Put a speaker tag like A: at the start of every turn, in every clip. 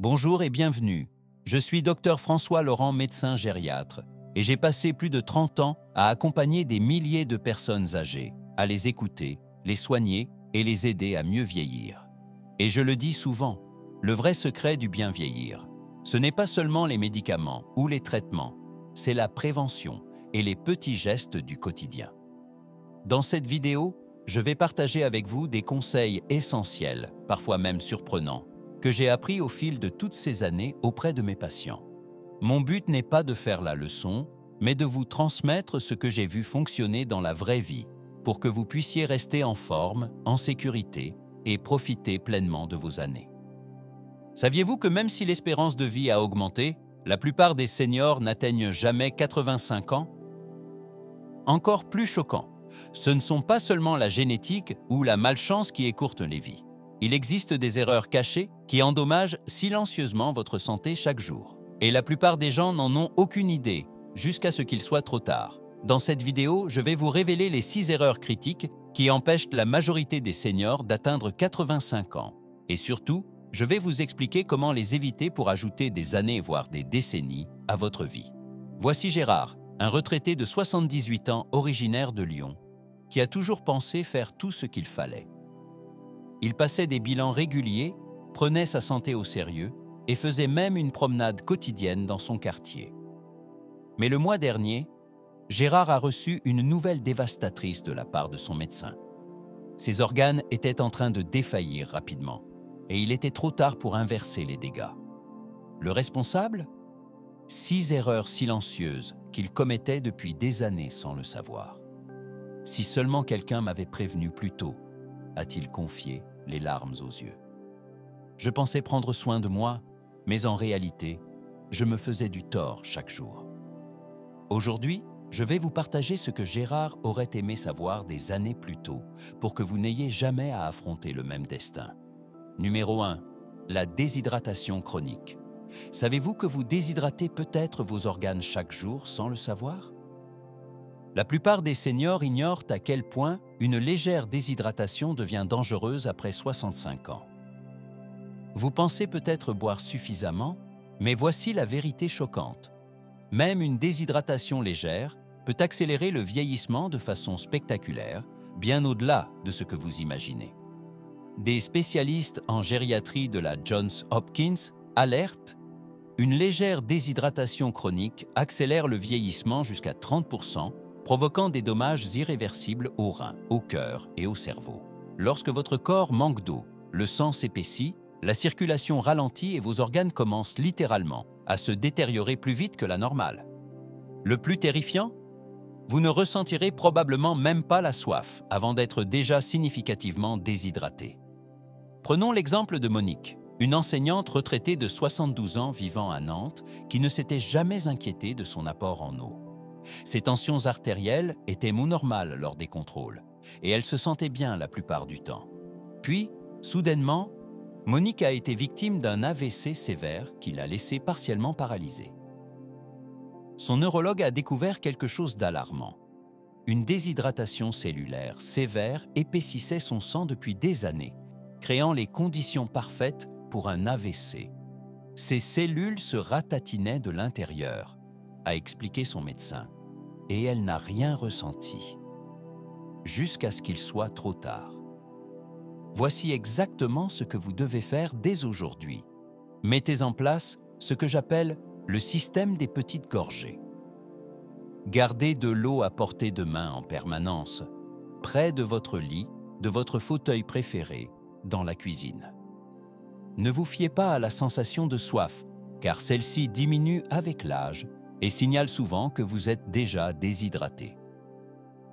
A: Bonjour et bienvenue. Je suis Dr François Laurent, médecin gériatre, et j'ai passé plus de 30 ans à accompagner des milliers de personnes âgées, à les écouter, les soigner et les aider à mieux vieillir. Et je le dis souvent, le vrai secret du bien vieillir, ce n'est pas seulement les médicaments ou les traitements, c'est la prévention et les petits gestes du quotidien. Dans cette vidéo, je vais partager avec vous des conseils essentiels, parfois même surprenants, que j'ai appris au fil de toutes ces années auprès de mes patients. Mon but n'est pas de faire la leçon, mais de vous transmettre ce que j'ai vu fonctionner dans la vraie vie, pour que vous puissiez rester en forme, en sécurité et profiter pleinement de vos années. Saviez-vous que même si l'espérance de vie a augmenté, la plupart des seniors n'atteignent jamais 85 ans? Encore plus choquant, ce ne sont pas seulement la génétique ou la malchance qui écourtent les vies. Il existe des erreurs cachées qui endommagent silencieusement votre santé chaque jour. Et la plupart des gens n'en ont aucune idée, jusqu'à ce qu'il soit trop tard. Dans cette vidéo, je vais vous révéler les 6 erreurs critiques qui empêchent la majorité des seniors d'atteindre 85 ans. Et surtout, je vais vous expliquer comment les éviter pour ajouter des années, voire des décennies, à votre vie. Voici Gérard, un retraité de 78 ans originaire de Lyon, qui a toujours pensé faire tout ce qu'il fallait. Il passait des bilans réguliers, prenait sa santé au sérieux et faisait même une promenade quotidienne dans son quartier. Mais le mois dernier, Gérard a reçu une nouvelle dévastatrice de la part de son médecin. Ses organes étaient en train de défaillir rapidement et il était trop tard pour inverser les dégâts. Le responsable? 6 erreurs silencieuses qu'il commettait depuis des années sans le savoir. Si seulement quelqu'un m'avait prévenu plus tôt, a-t-il confié, les larmes aux yeux. Je pensais prendre soin de moi, mais en réalité, je me faisais du tort chaque jour. Aujourd'hui, je vais vous partager ce que Gérard aurait aimé savoir des années plus tôt pour que vous n'ayez jamais à affronter le même destin. Numéro 1. La déshydratation chronique. Savez-vous que vous déshydratez peut-être vos organes chaque jour sans le savoir? La plupart des seniors ignorent à quel point une légère déshydratation devient dangereuse après 65 ans. Vous pensez peut-être boire suffisamment, mais voici la vérité choquante. Même une déshydratation légère peut accélérer le vieillissement de façon spectaculaire, bien au-delà de ce que vous imaginez. Des spécialistes en gériatrie de la Johns Hopkins alertent: une légère déshydratation chronique accélère le vieillissement jusqu'à 30%, provoquant des dommages irréversibles aux reins, au cœur et au cerveau. Lorsque votre corps manque d'eau, le sang s'épaissit, la circulation ralentit et vos organes commencent littéralement à se détériorer plus vite que la normale. Le plus terrifiant? Vous ne ressentirez probablement même pas la soif avant d'être déjà significativement déshydraté. Prenons l'exemple de Monique, une enseignante retraitée de 72 ans vivant à Nantes qui ne s'était jamais inquiétée de son apport en eau. Ses tensions artérielles étaient normales lors des contrôles et elle se sentait bien la plupart du temps. Puis, soudainement, Monique a été victime d'un AVC sévère qui l'a laissée partiellement paralysée. Son neurologue a découvert quelque chose d'alarmant. Une déshydratation cellulaire sévère épaississait son sang depuis des années, créant les conditions parfaites pour un AVC. Ses cellules se ratatinaient de l'intérieur, a expliqué son médecin, et elle n'a rien ressenti. Jusqu'à ce qu'il soit trop tard. Voici exactement ce que vous devez faire dès aujourd'hui. Mettez en place ce que j'appelle le système des petites gorgées. Gardez de l'eau à portée de main en permanence, près de votre lit, de votre fauteuil préféré, dans la cuisine. Ne vous fiez pas à la sensation de soif, car celle-ci diminue avec l'âge et signale souvent que vous êtes déjà déshydraté.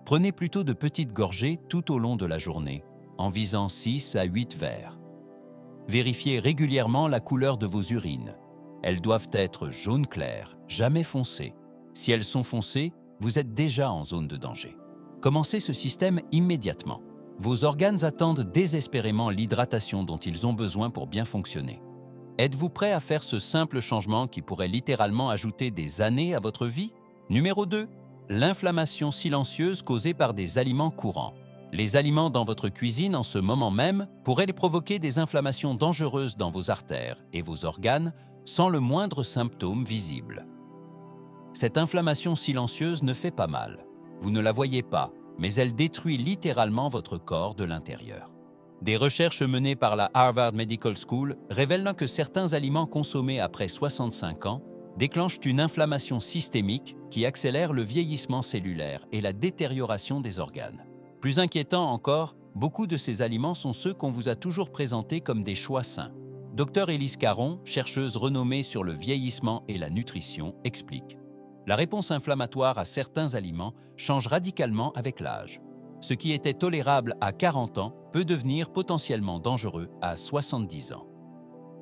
A: Prenez plutôt de petites gorgées tout au long de la journée, en visant 6 à 8 verres. Vérifiez régulièrement la couleur de vos urines. Elles doivent être jaune clair, jamais foncées. Si elles sont foncées, vous êtes déjà en zone de danger. Commencez ce système immédiatement. Vos organes attendent désespérément l'hydratation dont ils ont besoin pour bien fonctionner. Êtes-vous prêt à faire ce simple changement qui pourrait littéralement ajouter des années à votre vie? Numéro 2. L'inflammation silencieuse causée par des aliments courants. Les aliments dans votre cuisine en ce moment même pourraient provoquer des inflammations dangereuses dans vos artères et vos organes sans le moindre symptôme visible. Cette inflammation silencieuse ne fait pas mal. Vous ne la voyez pas, mais elle détruit littéralement votre corps de l'intérieur. Des recherches menées par la Harvard Medical School révèlent que certains aliments consommés après 65 ans déclenchent une inflammation systémique qui accélère le vieillissement cellulaire et la détérioration des organes. Plus inquiétant encore, beaucoup de ces aliments sont ceux qu'on vous a toujours présentés comme des choix sains. Dr Élise Caron, chercheuse renommée sur le vieillissement et la nutrition, explique: la réponse inflammatoire à certains aliments change radicalement avec l'âge. Ce qui était tolérable à 40 ans peut devenir potentiellement dangereux à 70 ans.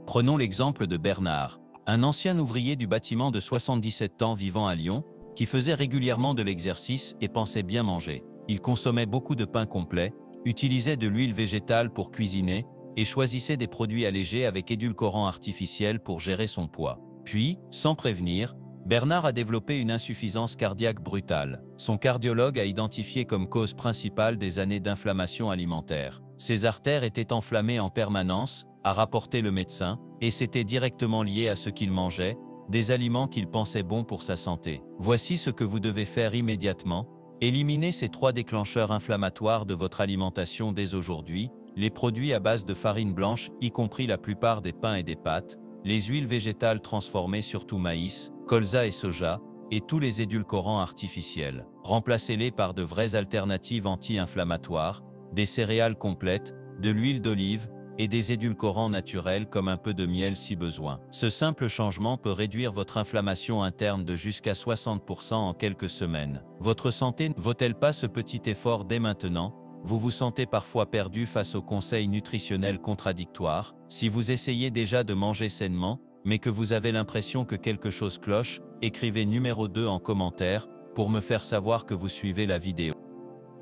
A: Prenons l'exemple de Bernard, un ancien ouvrier du bâtiment de 77 ans vivant à Lyon, qui faisait régulièrement de l'exercice et pensait bien manger. Il consommait beaucoup de pain complet, utilisait de l'huile végétale pour cuisiner et choisissait des produits allégés avec édulcorants artificiels pour gérer son poids. Puis, sans prévenir, Bernard a développé une insuffisance cardiaque brutale. Son cardiologue a identifié comme cause principale des années d'inflammation alimentaire. Ses artères étaient enflammées en permanence, a rapporté le médecin, et c'était directement lié à ce qu'il mangeait, des aliments qu'il pensait bons pour sa santé. Voici ce que vous devez faire immédiatement. Éliminez ces 3 déclencheurs inflammatoires de votre alimentation dès aujourd'hui, les produits à base de farine blanche, y compris la plupart des pains et des pâtes, les huiles végétales transformées, surtout maïs, colza et soja, et tous les édulcorants artificiels. Remplacez-les par de vraies alternatives anti-inflammatoires, des céréales complètes, de l'huile d'olive et des édulcorants naturels comme un peu de miel si besoin. Ce simple changement peut réduire votre inflammation interne de jusqu'à 60% en quelques semaines. Votre santé ne vaut-elle pas ce petit effort dès maintenant? Vous vous sentez parfois perdu face aux conseils nutritionnels contradictoires? Si vous essayez déjà de manger sainement, mais que vous avez l'impression que quelque chose cloche, écrivez numéro 2 en commentaire pour me faire savoir que vous suivez la vidéo.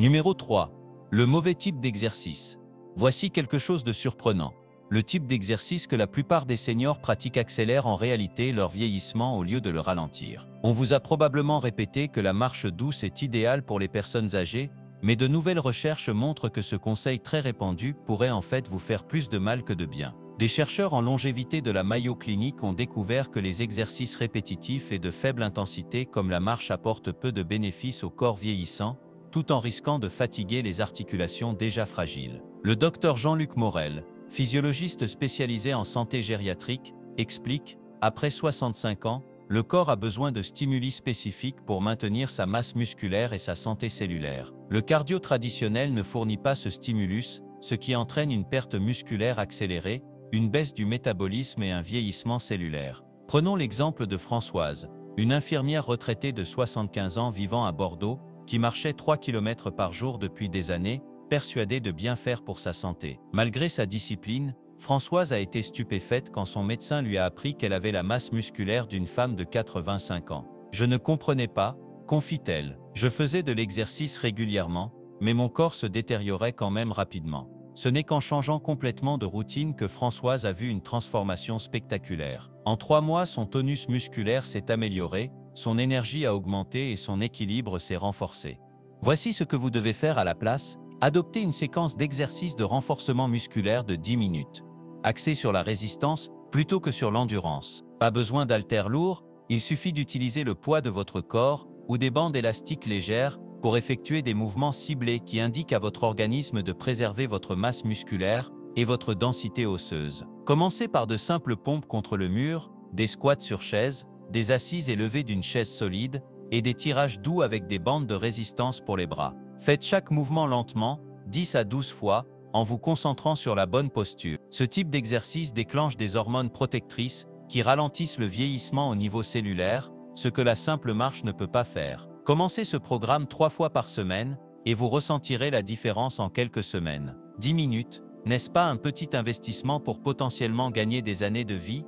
A: Numéro 3. Le mauvais type d'exercice. Voici quelque chose de surprenant. Le type d'exercice que la plupart des seniors pratiquent accélère en réalité leur vieillissement au lieu de le ralentir. On vous a probablement répété que la marche douce est idéale pour les personnes âgées, mais de nouvelles recherches montrent que ce conseil très répandu pourrait en fait vous faire plus de mal que de bien. Des chercheurs en longévité de la Mayo Clinic ont découvert que les exercices répétitifs et de faible intensité comme la marche apportent peu de bénéfices au corps vieillissant, tout en risquant de fatiguer les articulations déjà fragiles. Le docteur Jean-Luc Morel, physiologiste spécialisé en santé gériatrique, explique: après 65 ans, le corps a besoin de stimuli spécifiques pour maintenir sa masse musculaire et sa santé cellulaire. Le cardio traditionnel ne fournit pas ce stimulus, ce qui entraîne une perte musculaire accélérée, une baisse du métabolisme et un vieillissement cellulaire. Prenons l'exemple de Françoise, une infirmière retraitée de 75 ans vivant à Bordeaux, qui marchait 3 km par jour depuis des années, persuadée de bien faire pour sa santé. Malgré sa discipline, Françoise a été stupéfaite quand son médecin lui a appris qu'elle avait la masse musculaire d'une femme de 85 ans. « Je ne comprenais pas », confie-t-elle. « Je faisais de l'exercice régulièrement, mais mon corps se détériorait quand même rapidement. » Ce n'est qu'en changeant complètement de routine que Françoise a vu une transformation spectaculaire. En 3 mois, son tonus musculaire s'est amélioré, son énergie a augmenté et son équilibre s'est renforcé. Voici ce que vous devez faire à la place: adoptez une séquence d'exercices de renforcement musculaire de 10 minutes, axée sur la résistance plutôt que sur l'endurance. Pas besoin d'haltères lourds, il suffit d'utiliser le poids de votre corps ou des bandes élastiques légères pour effectuer des mouvements ciblés qui indiquent à votre organisme de préserver votre masse musculaire et votre densité osseuse. Commencez par de simples pompes contre le mur, des squats sur chaise, des assises élevées d'une chaise solide et des tirages doux avec des bandes de résistance pour les bras. Faites chaque mouvement lentement, 10 à 12 fois, en vous concentrant sur la bonne posture. Ce type d'exercice déclenche des hormones protectrices qui ralentissent le vieillissement au niveau cellulaire, ce que la simple marche ne peut pas faire. Commencez ce programme 3 fois par semaine et vous ressentirez la différence en quelques semaines. 10 minutes, n'est-ce pas un petit investissement pour potentiellement gagner des années de vie?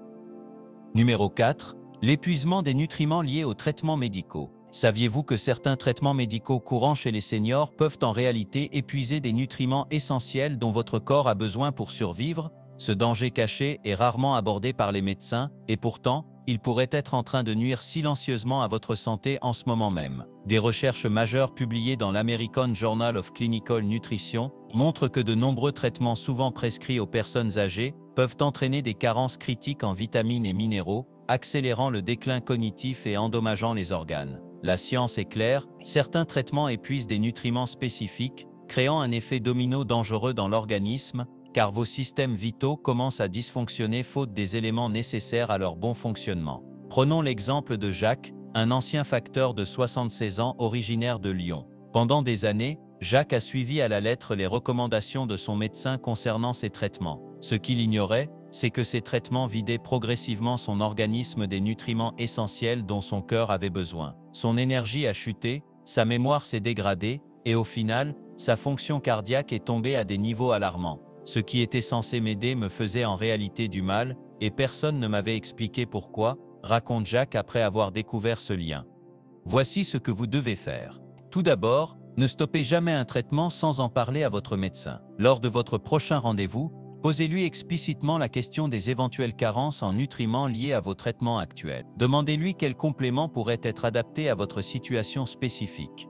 A: Numéro 4. L'épuisement des nutriments liés aux traitements médicaux. Saviez-vous que certains traitements médicaux courants chez les seniors peuvent en réalité épuiser des nutriments essentiels dont votre corps a besoin pour survivre? Ce danger caché est rarement abordé par les médecins et pourtant, il pourrait être en train de nuire silencieusement à votre santé en ce moment même. Des recherches majeures publiées dans l'American Journal of Clinical Nutrition montrent que de nombreux traitements souvent prescrits aux personnes âgées peuvent entraîner des carences critiques en vitamines et minéraux, accélérant le déclin cognitif et endommageant les organes. La science est claire, certains traitements épuisent des nutriments spécifiques, créant un effet domino dangereux dans l'organisme, car vos systèmes vitaux commencent à dysfonctionner faute des éléments nécessaires à leur bon fonctionnement. Prenons l'exemple de Jacques, un ancien facteur de 76 ans originaire de Lyon. Pendant des années, Jacques a suivi à la lettre les recommandations de son médecin concernant ses traitements. Ce qu'il ignorait, c'est que ces traitements vidaient progressivement son organisme des nutriments essentiels dont son cœur avait besoin. Son énergie a chuté, sa mémoire s'est dégradée, et au final, sa fonction cardiaque est tombée à des niveaux alarmants. Ce qui était censé m'aider me faisait en réalité du mal, et personne ne m'avait expliqué pourquoi, raconte Jacques après avoir découvert ce lien. Voici ce que vous devez faire. Tout d'abord, ne stoppez jamais un traitement sans en parler à votre médecin. Lors de votre prochain rendez-vous, posez-lui explicitement la question des éventuelles carences en nutriments liées à vos traitements actuels. Demandez-lui quels compléments pourraient être adaptés à votre situation spécifique.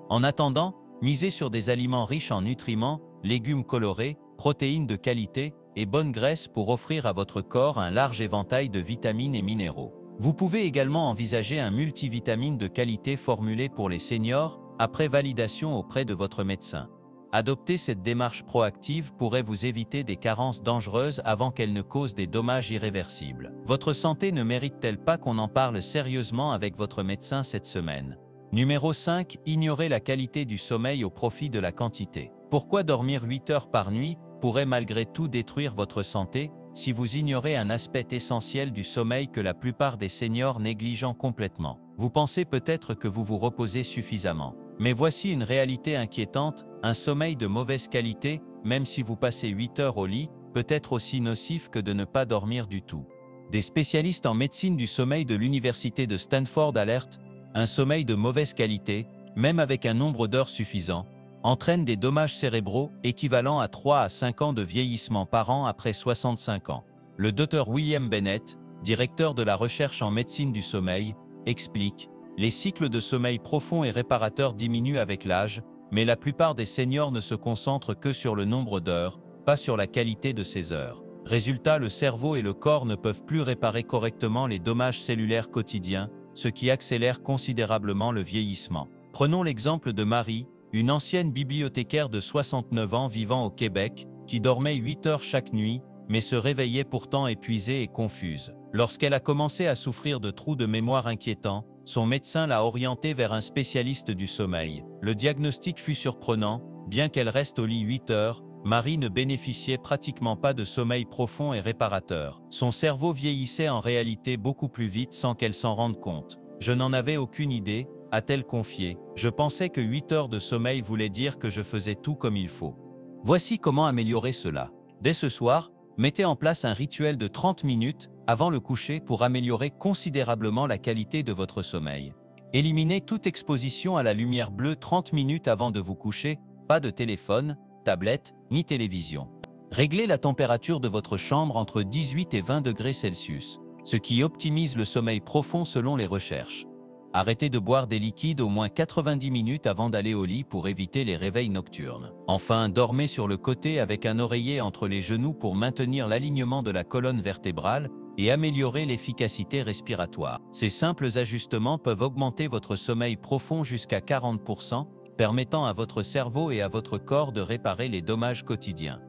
A: En attendant, misez sur des aliments riches en nutriments, légumes colorés, protéines de qualité et bonnes graisses pour offrir à votre corps un large éventail de vitamines et minéraux. Vous pouvez également envisager un multivitamine de qualité formulé pour les seniors après validation auprès de votre médecin. Adopter cette démarche proactive pourrait vous éviter des carences dangereuses avant qu'elles ne causent des dommages irréversibles. Votre santé ne mérite-t-elle pas qu'on en parle sérieusement avec votre médecin cette semaine? Numéro 5. Ignorez la qualité du sommeil au profit de la quantité. Pourquoi dormir 8 heures par nuit pourrait malgré tout détruire votre santé si vous ignorez un aspect essentiel du sommeil que la plupart des seniors négligent complètement? Vous pensez peut-être que vous vous reposez suffisamment. Mais voici une réalité inquiétante, un sommeil de mauvaise qualité, même si vous passez 8 heures au lit, peut être aussi nocif que de ne pas dormir du tout. Des spécialistes en médecine du sommeil de l'université de Stanford alertent, un sommeil de mauvaise qualité, même avec un nombre d'heures suffisant, entraîne des dommages cérébraux équivalents à 3 à 5 ans de vieillissement par an après 65 ans. Le Dr William Bennett, directeur de la recherche en médecine du sommeil, explique « Les cycles de sommeil profond et réparateur diminuent avec l'âge, mais la plupart des seniors ne se concentrent que sur le nombre d'heures, pas sur la qualité de ces heures. Résultat, le cerveau et le corps ne peuvent plus réparer correctement les dommages cellulaires quotidiens, ce qui accélère considérablement le vieillissement. » Prenons l'exemple de Marie, une ancienne bibliothécaire de 69 ans vivant au Québec, qui dormait 8 heures chaque nuit, mais se réveillait pourtant épuisée et confuse. Lorsqu'elle a commencé à souffrir de trous de mémoire inquiétants, son médecin l'a orientée vers un spécialiste du sommeil. Le diagnostic fut surprenant, bien qu'elle reste au lit 8 heures, Marie ne bénéficiait pratiquement pas de sommeil profond et réparateur. Son cerveau vieillissait en réalité beaucoup plus vite sans qu'elle s'en rende compte. « Je n'en avais aucune idée », a-t-elle confié. « Je pensais que 8 heures de sommeil voulait dire que je faisais tout comme il faut. » Voici comment améliorer cela. Dès ce soir, mettez en place un rituel de 30 minutes avant le coucher pour améliorer considérablement la qualité de votre sommeil. Éliminez toute exposition à la lumière bleue 30 minutes avant de vous coucher, pas de téléphone, tablette, ni télévision. Réglez la température de votre chambre entre 18 et 20 degrés Celsius, ce qui optimise le sommeil profond selon les recherches. Arrêtez de boire des liquides au moins 90 minutes avant d'aller au lit pour éviter les réveils nocturnes. Enfin, dormez sur le côté avec un oreiller entre les genoux pour maintenir l'alignement de la colonne vertébrale et améliorer l'efficacité respiratoire. Ces simples ajustements peuvent augmenter votre sommeil profond jusqu'à 40%, permettant à votre cerveau et à votre corps de réparer les dommages quotidiens.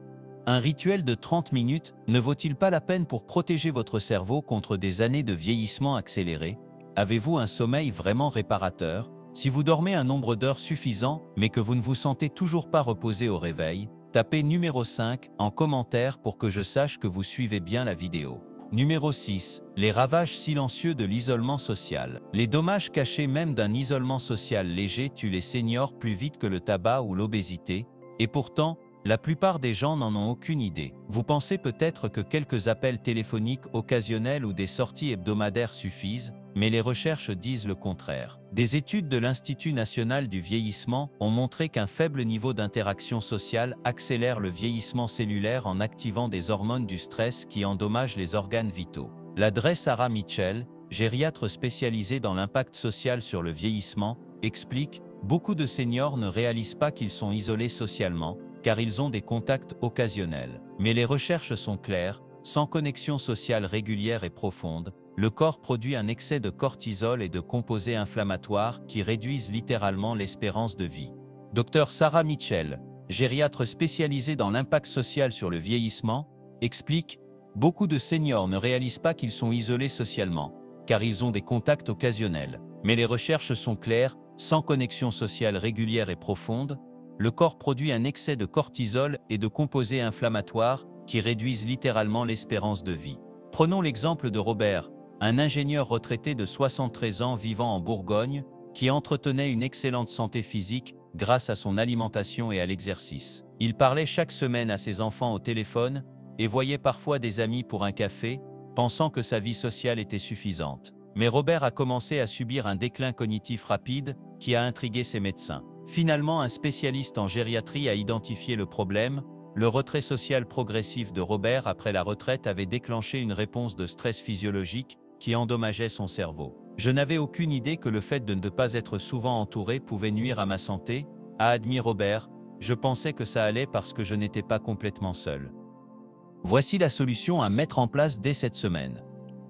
A: Un rituel de 30 minutes ne vaut-il pas la peine pour protéger votre cerveau contre des années de vieillissement accéléré? Avez-vous un sommeil vraiment réparateur? Si vous dormez un nombre d'heures suffisant, mais que vous ne vous sentez toujours pas reposé au réveil, tapez numéro 5 en commentaire pour que je sache que vous suivez bien la vidéo. Numéro 6. Les ravages silencieux de l'isolement social. Les dommages cachés même d'un isolement social léger tuent les seniors plus vite que le tabac ou l'obésité, et pourtant, La plupart des gens n'en ont aucune idée. Vous pensez peut-être que quelques appels téléphoniques occasionnels ou des sorties hebdomadaires suffisent, mais les recherches disent le contraire. Des études de l'Institut national du vieillissement ont montré qu'un faible niveau d'interaction sociale accélère le vieillissement cellulaire en activant des hormones du stress qui endommagent les organes vitaux. La Dre Sarah Mitchell, gériatre spécialisée dans l'impact social sur le vieillissement, explique « Beaucoup de seniors ne réalisent pas qu'ils sont isolés socialement, car ils ont des contacts occasionnels. Mais les recherches sont claires, sans connexion sociale régulière et profonde, le corps produit un excès de cortisol et de composés inflammatoires qui réduisent littéralement l'espérance de vie. » Dr Sarah Mitchell, gériatre spécialisée dans l'impact social sur le vieillissement, explique « Beaucoup de seniors ne réalisent pas qu'ils sont isolés socialement, car ils ont des contacts occasionnels. Mais les recherches sont claires, sans connexion sociale régulière et profonde, le corps produit un excès de cortisol et de composés inflammatoires qui réduisent littéralement l'espérance de vie. » Prenons l'exemple de Robert, un ingénieur retraité de 73 ans vivant en Bourgogne, qui entretenait une excellente santé physique grâce à son alimentation et à l'exercice. Il parlait chaque semaine à ses enfants au téléphone et voyait parfois des amis pour un café, pensant que sa vie sociale était suffisante. Mais Robert a commencé à subir un déclin cognitif rapide qui a intrigué ses médecins. Finalement, un spécialiste en gériatrie a identifié le problème. Le retrait social progressif de Robert après la retraite avait déclenché une réponse de stress physiologique qui endommageait son cerveau. « Je n'avais aucune idée que le fait de ne pas être souvent entouré pouvait nuire à ma santé, » a admis Robert. « Je pensais que ça allait parce que je n'étais pas complètement seul. » Voici la solution à mettre en place dès cette semaine.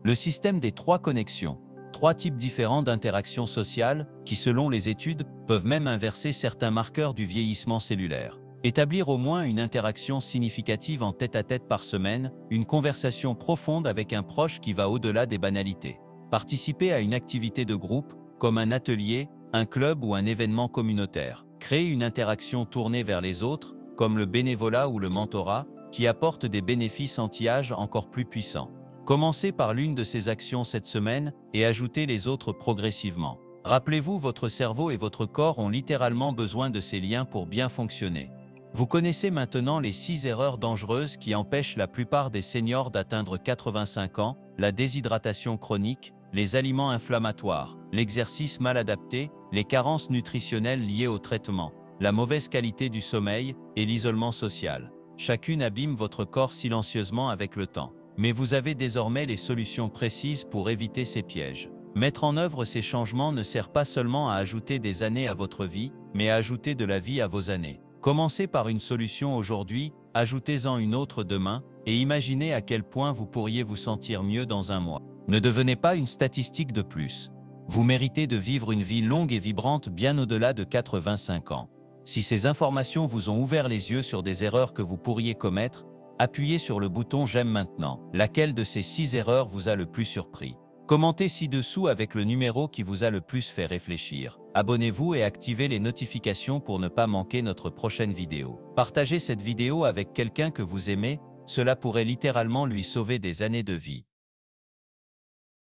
A: Le système des 3 connexions. 3 types différents d'interactions sociales qui, selon les études, peuvent même inverser certains marqueurs du vieillissement cellulaire. Établir au moins une interaction significative en tête-à-tête par semaine, une conversation profonde avec un proche qui va au-delà des banalités. Participer à une activité de groupe, comme un atelier, un club ou un événement communautaire. Créer une interaction tournée vers les autres, comme le bénévolat ou le mentorat, qui apporte des bénéfices anti-âge encore plus puissants. Commencez par l'une de ces actions cette semaine et ajoutez les autres progressivement. Rappelez-vous, votre cerveau et votre corps ont littéralement besoin de ces liens pour bien fonctionner. Vous connaissez maintenant les 6 erreurs dangereuses qui empêchent la plupart des seniors d'atteindre 85 ans, la déshydratation chronique, les aliments inflammatoires, l'exercice mal adapté, les carences nutritionnelles liées au traitement, la mauvaise qualité du sommeil et l'isolement social. Chacune abîme votre corps silencieusement avec le temps. Mais vous avez désormais les solutions précises pour éviter ces pièges. Mettre en œuvre ces changements ne sert pas seulement à ajouter des années à votre vie, mais à ajouter de la vie à vos années. Commencez par une solution aujourd'hui, ajoutez-en une autre demain, et imaginez à quel point vous pourriez vous sentir mieux dans un mois. Ne devenez pas une statistique de plus. Vous méritez de vivre une vie longue et vibrante bien au-delà de 85 ans. Si ces informations vous ont ouvert les yeux sur des erreurs que vous pourriez commettre, appuyez sur le bouton « J'aime maintenant ». Laquelle de ces 6 erreurs vous a le plus surpris? Commentez ci-dessous avec le numéro qui vous a le plus fait réfléchir. Abonnez-vous et activez les notifications pour ne pas manquer notre prochaine vidéo. Partagez cette vidéo avec quelqu'un que vous aimez, cela pourrait littéralement lui sauver des années de vie.